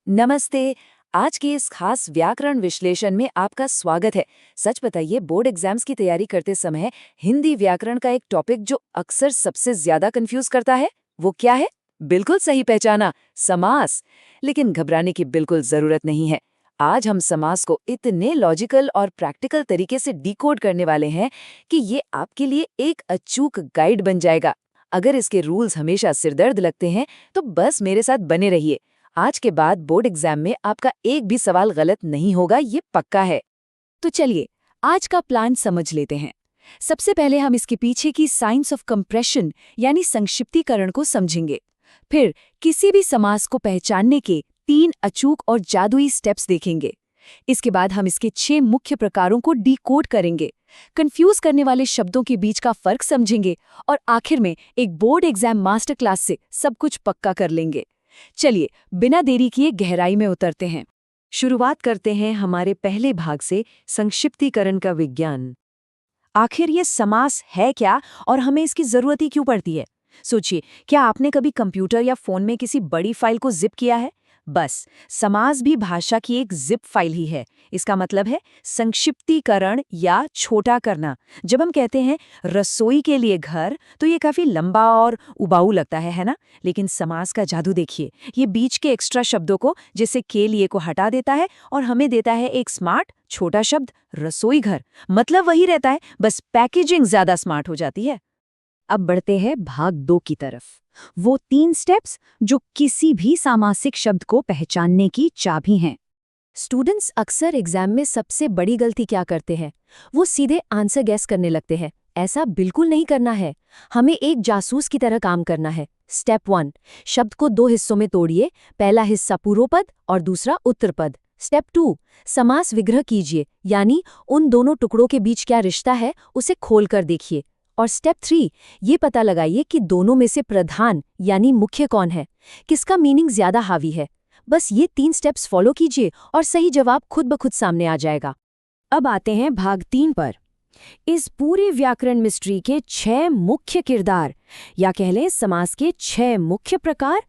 नमस्ते। आज के इस खास व्याकरण विश्लेषण में आपका स्वागत है। सच बताइए, बोर्ड एग्जाम्स की तैयारी करते समय हिंदी व्याकरण का एक टॉपिक जो अक्सर सबसे ज्यादा कंफ्यूज करता है, वो क्या है? बिल्कुल सही पहचाना, समास। लेकिन घबराने की बिल्कुल जरूरत नहीं है। आज हम समास को इतने लॉजिकल और प्रैक्टिकल तरीके से डिकोड करने वाले हैं कि ये आपके लिए एक अचूक गाइड बन जाएगा। अगर इसके रूल्स हमेशा सिरदर्द लगते हैं तो बस मेरे साथ बने रहिए। आज के बाद बोर्ड एग्जाम में आपका एक भी सवाल गलत नहीं होगा, ये पक्का है। तो चलिए आज का प्लान समझ लेते हैं। सबसे पहले हम इसके पीछे की साइंस ऑफ कंप्रेशन यानी संक्षिप्तीकरण को समझेंगे। फिर किसी भी समास को पहचानने के 3 अचूक और जादुई स्टेप्स देखेंगे। इसके बाद हम इसके 6 मुख्य प्रकारों को डिकोड करेंगे, कंफ्यूज करने वाले शब्दों के बीच का फर्क समझेंगे और आखिर में एक बोर्ड एग्जाम मास्टर क्लास से सब कुछ पक्का कर लेंगे। चलिए बिना देरी किए गहराई में उतरते हैं। शुरुआत करते हैं हमारे पहले भाग से, संक्षिप्तीकरण का विज्ञान। आखिर ये समास है क्या और हमें इसकी जरूरत ही क्यों पड़ती है? सोचिए, क्या आपने कभी कंप्यूटर या फोन में किसी बड़ी फाइल को जिप किया है? बस समास भी भाषा की एक जिप फाइल ही है। इसका मतलब है संक्षिप्तीकरण या छोटा करना। जब हम कहते हैं रसोई के लिए घर, तो ये काफी लंबा और उबाऊ लगता है ना? लेकिन समास का जादू देखिए, ये बीच के एक्स्ट्रा शब्दों को, जैसे के लिए, को हटा देता है और हमें देता है एक स्मार्ट छोटा शब्द, रसोई घर। मतलब वही रहता है, बस पैकेजिंग ज्यादा स्मार्ट हो जाती है। अब बढ़ते हैं भाग 2 की तरफ। वो 3 स्टेप्स जो किसी भी सामासिक शब्द को पहचानने की चाबी हैं। स्टूडेंट्स अक्सर एग्जाम में सबसे बड़ी गलती क्या करते हैं? वो सीधे आंसर गैस करने लगते हैं। ऐसा बिल्कुल नहीं करना है। हमें एक जासूस की तरह काम करना है। स्टेप 1, शब्द को 2 हिस्सों में तोड़िए। पहला हिस्सा पूर्वपद और दूसरा उत्तरपद। स्टेप 2, समास विग्रह कीजिए, यानी उन दोनों टुकड़ों के बीच क्या रिश्ता है उसे खोलकर देखिए। और स्टेप 3, ये पता लगाइए कि दोनों में से प्रधान यानी मुख्य कौन है, किसका मीनिंग ज्यादा हावी है। बस ये 3 स्टेप्स फॉलो कीजिए और सही जवाब खुद ब खुद सामने आ जाएगा। अब आते हैं भाग 3 पर। इस पूरी व्याकरण मिस्ट्री के 6 मुख्य किरदार, या कह लें समास के 6 मुख्य प्रकार।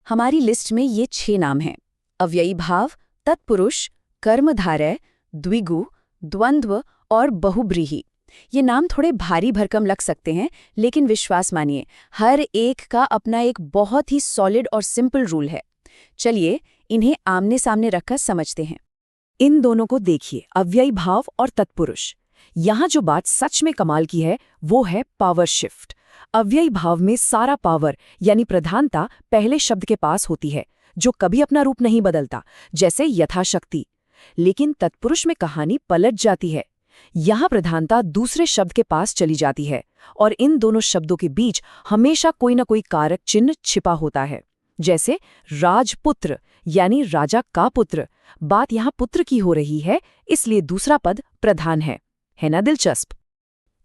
हमारी लिस्ट में ये 6 नाम हैं: अव्ययी भाव, तत्पुरुष, कर्मधारय, द्विगु, द्वंद्व और बहुब्रीहि। ये नाम थोड़े भारी भरकम लग सकते हैं, लेकिन विश्वास मानिए, हर एक का अपना एक बहुत ही सॉलिड और सिंपल रूल है। चलिए इन्हें आमने सामने रखकर समझते हैं। इन दोनों को देखिए, अव्ययी भाव और तत्पुरुष। यहाँ जो बात सच में कमाल की है वो है पावर शिफ्ट। अव्ययी भाव में सारा पावर यानी प्रधानता पहले शब्द के पास होती है, जो कभी अपना रूप नहीं बदलता, जैसे यथाशक्ति। लेकिन तत्पुरुष में कहानी पलट जाती है। यहाँ प्रधानता दूसरे शब्द के पास चली जाती है और इन दोनों शब्दों के बीच हमेशा कोई न कोई कारक चिन्ह छिपा होता है, जैसे राजपुत्र यानी राजा का पुत्र। बात यहाँ पुत्र की हो रही है, इसलिए दूसरा पद प्रधान है ना? दिलचस्प।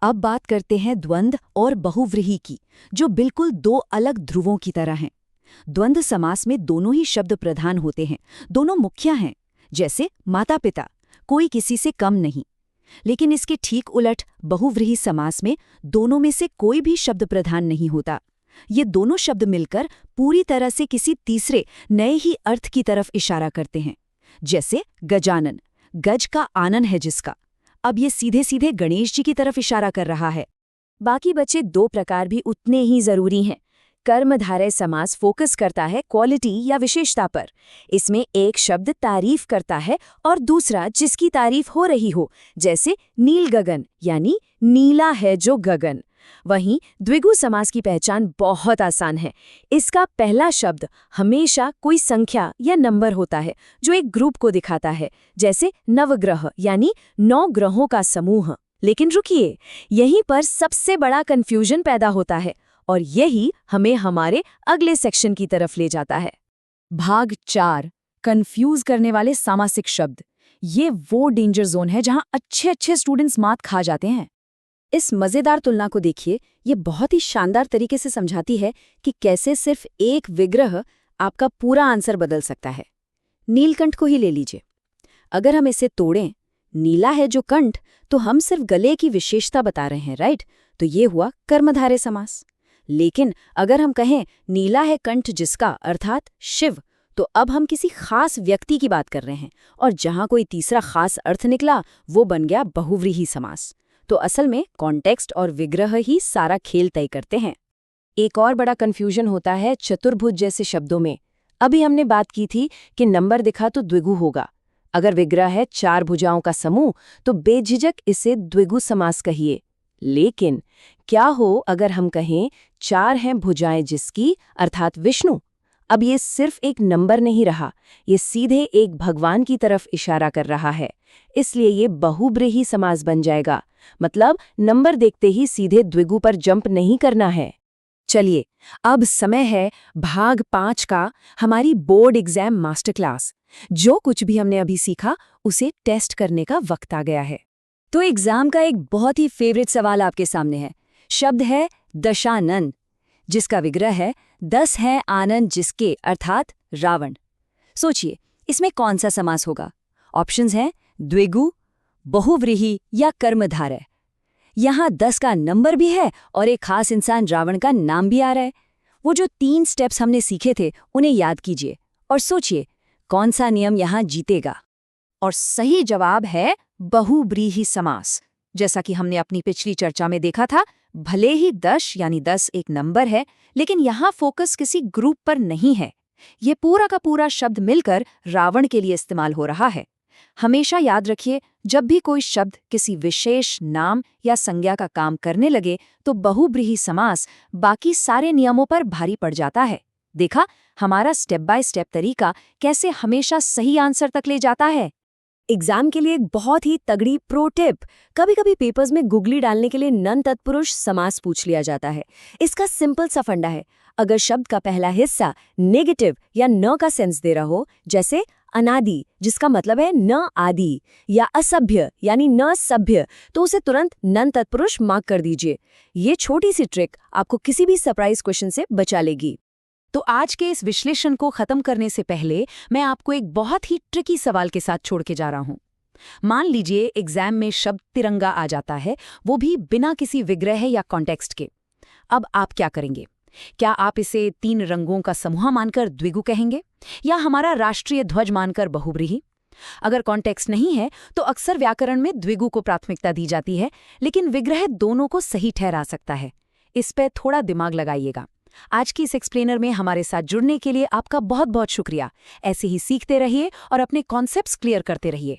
अब बात करते हैं द्वंद्व और बहुव्रीहि की, जो बिल्कुल 2 अलग ध्रुवों की तरह हैं। द्वंद्व समास में दोनों ही शब्द प्रधान होते हैं, दोनों मुख्य हैं, जैसे माता पिता, कोई किसी से कम नहीं। लेकिन इसके ठीक उलट बहुव्रीहि समास में दोनों में से कोई भी शब्द प्रधान नहीं होता। ये दोनों शब्द मिलकर पूरी तरह से किसी तीसरे नए ही अर्थ की तरफ इशारा करते हैं, जैसे गजानन, गज का आनन है जिसका। अब ये सीधे सीधे गणेश जी की तरफ इशारा कर रहा है। बाकी बचे 2 प्रकार भी उतने ही जरूरी हैं। कर्मधारय समास फोकस करता है क्वालिटी या विशेषता पर। इसमें एक शब्द तारीफ करता है और दूसरा जिसकी तारीफ हो रही हो, जैसे नील गगन यानी नीला है जो गगन। वहीं द्विगु समास की पहचान बहुत आसान है। इसका पहला शब्द हमेशा कोई संख्या या नंबर होता है, जो एक ग्रुप को दिखाता है, जैसे नवग्रह यानी 9 ग्रहों का समूह। लेकिन रुकिए, यहीं पर सबसे बड़ा कंफ्यूजन पैदा होता है और यही हमें हमारे अगले सेक्शन की तरफ ले जाता है। भाग 4, कंफ्यूज करने वाले सामासिक शब्द। ये वो डेंजर जोन है जहां अच्छे स्टूडेंट्स मात खा जाते हैं। इस मजेदार तुलना को देखिए, ये बहुत ही शानदार तरीके से समझाती है कि कैसे सिर्फ एक विग्रह आपका पूरा आंसर बदल सकता है। नीलकंठ को ही ले लीजिए। अगर हम इसे तोड़ें, नीला है जो कंठ, तो हम सिर्फ गले की विशेषता बता रहे हैं, राइट? तो ये हुआ कर्मधारय समास। लेकिन अगर हम कहें नीला है कंठ जिसका, अर्थात शिव, तो अब हम किसी खास व्यक्ति की बात कर रहे हैं, और जहां कोई तीसरा खास अर्थ निकला वो बन गया बहुव्रीहि समास। तो असल में कॉन्टेक्स्ट और विग्रह ही सारा खेल तय करते हैं। एक और बड़ा कन्फ्यूजन होता है चतुर्भुज जैसे शब्दों में। अभी हमने बात की थी कि नंबर दिखा तो द्विगु होगा। अगर विग्रह है 4 भुजाओं का समूह तो बेझिझक इसे द्विगु समास कहिए। लेकिन क्या हो अगर हम कहें 4 हैं भुजाएं जिसकी, अर्थात विष्णु? अब ये सिर्फ एक नंबर नहीं रहा, ये सीधे एक भगवान की तरफ इशारा कर रहा है। इसलिए ये बहुब्रीहि समास बन जाएगा। मतलब नंबर देखते ही सीधे द्विगु पर जंप नहीं करना है। चलिए, अब समय है भाग 5 का, हमारी बोर्ड एग्जाम मास्टर क्लास। जो कुछ भी हमने अभी सीखा उसे टेस्ट करने का वक्त आ गया है। तो एग्जाम का एक बहुत ही फेवरेट सवाल आपके सामने है। शब्द है दशानन, जिसका विग्रह है 10 है आनंद जिसके, अर्थात रावण। सोचिए, इसमें कौन सा समास होगा? ऑप्शंस हैं द्विगु, बहुव्रीहि या कर्मधारय। यहाँ 10 का नंबर भी है और एक खास इंसान रावण का नाम भी आ रहा है। वो जो 3 स्टेप्स हमने सीखे थे उन्हें याद कीजिए और सोचिए कौन सा नियम यहाँ जीतेगा। और सही जवाब है बहुब्रीहि समास। जैसा कि हमने अपनी पिछली चर्चा में देखा था, भले ही 10 यानी 10 एक नंबर है, लेकिन यहाँ फोकस किसी ग्रुप पर नहीं है। ये पूरा का पूरा शब्द मिलकर रावण के लिए इस्तेमाल हो रहा है। हमेशा याद रखिए, जब भी कोई शब्द किसी विशेष नाम या संज्ञा का काम करने लगे तो बहुब्रीहि समास बाकी सारे नियमों पर भारी पड़ जाता है। देखा हमारा स्टेप बाय स्टेप तरीका कैसे हमेशा सही आंसर तक ले जाता है। एग्जाम के लिए एक बहुत ही तगड़ी प्रो टिप, कभी कभी पेपर्स में गुगली डालने के लिए नन तत्पुरुष समास पूछ लिया जाता है। इसका सिंपल सा फंडा है, अगर शब्द का पहला हिस्सा नेगेटिव या न का सेंस दे रहा हो, जैसे अनादि जिसका मतलब है न आदि, या असभ्य यानी न सभ्य, तो उसे तुरंत नन तत्पुरुष मार्क कर दीजिए। ये छोटी सी ट्रिक आपको किसी भी सरप्राइज क्वेश्चन से बचा लेगी। तो आज के इस विश्लेषण को खत्म करने से पहले मैं आपको एक बहुत ही ट्रिकी सवाल के साथ छोड़ के जा रहा हूं। मान लीजिए एग्जाम में शब्द तिरंगा आ जाता है, वो भी बिना किसी विग्रह या कॉन्टेक्स्ट के। अब आप क्या करेंगे? क्या आप इसे 3 रंगों का समूह मानकर द्विगु कहेंगे, या हमारा राष्ट्रीय ध्वज मानकर बहुब्रीहि? अगर कॉन्टेक्स्ट नहीं है तो अक्सर व्याकरण में द्विगु को प्राथमिकता दी जाती है, लेकिन विग्रह दोनों को सही ठहरा सकता है। इस पर थोड़ा दिमाग लगाइएगा। आज की इस एक्सप्लेनर में हमारे साथ जुड़ने के लिए आपका बहुत बहुत शुक्रिया। ऐसे ही सीखते रहिए और अपने कॉन्सेप्ट्स क्लियर करते रहिए।